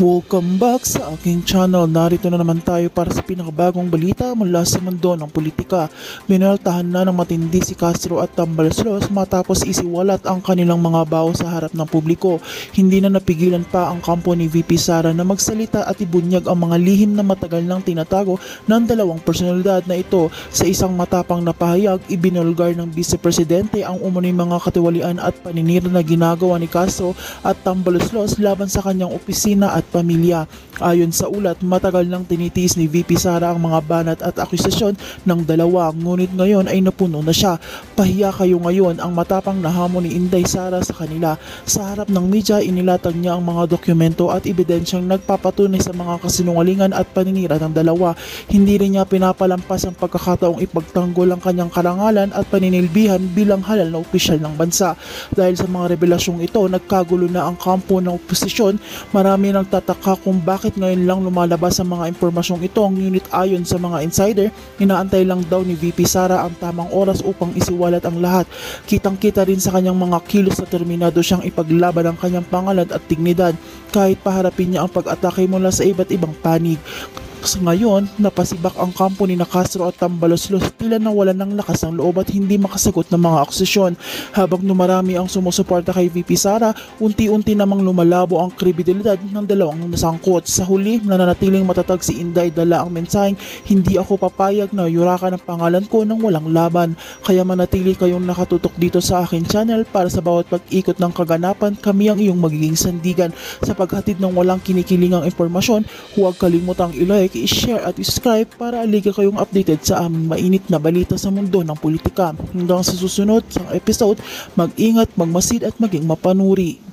Welcome back sa aking channel. Narito na naman tayo para sa pinakabagong balita mula sa mundo ng politika. Binaltahan na ng matindi si Castro at Tambaloslos matapos isiwalat ang kanilang mga bao sa harap ng publiko. Hindi na napigilan pa ang kampo ni VP Sara na magsalita at ibunyag ang mga lihim na matagal nang tinatago ng dalawang personalidad na ito. Sa isang matapang na pahayag, ibinulgar ng Vice Presidente ang umano'y mga katiwalian at paninira na ginagawa ni Castro at Tambaloslos laban sa kanyang opisina at pamilya. Ayon sa ulat, matagal nang tinitiis ni VP Sara ang mga banat at akusasyon ng dalawa, ngunit ngayon ay napuno na siya. Pahiya kayo ngayon, ang matapang na hamon ni Inday Sara sa kanila. Sa harap ng media, inilatag niya ang mga dokumento at ebidensyang nagpapatunay sa mga kasinungalingan at paninira ng dalawa. Hindi rin niya pinapalampas ang pagkakataong ipagtanggol ang kanyang karangalan at paninilbihan bilang halal na opisyal ng bansa. Dahil sa mga revelasyong ito, nagkagulo na ang kampo ng oposisyon. Marami nang tataka kung bakit ngayon lang lumalabas ang mga impormasyong ito, ngunit ayon sa mga insider, inaantay lang daw ni VP Sara ang tamang oras upang isiwalat ang lahat. Kitang-kita rin sa kanyang mga kilos na terminado siyang ipaglaban ang kanyang pangalan at dignidad kahit paharapin niya ang pag-atake mula sa iba't ibang panig. Sa ngayon, napasibak ang kampo ni Castro at Tambaloslos, tila nawalan ng lakas ng loob at hindi makasagot ng mga akusasyon. Habang numarami ang sumusuporta kay VP Sara, unti-unti namang lumalabo ang kredibilidad ng dalawang nasangkot. Sa huli, nananatiling matatag si Inday, dala ang mensaheng, hindi ako papayag na yurakan ang pangalan ko ng walang laban. Kaya manatili kayong nakatutok dito sa akin channel para sa bawat pag-ikot ng kaganapan, kami ang iyong magiging sandigan. Sa paghatid ng walang kinikilingang impormasyon, huwag kalimutang i-like, i-share at subscribe para aliga kayong updated sa aming mainit na balita sa mundo ng politika. Hanggang sa susunod sa episode, mag-ingat, magmasid at maging mapanuri.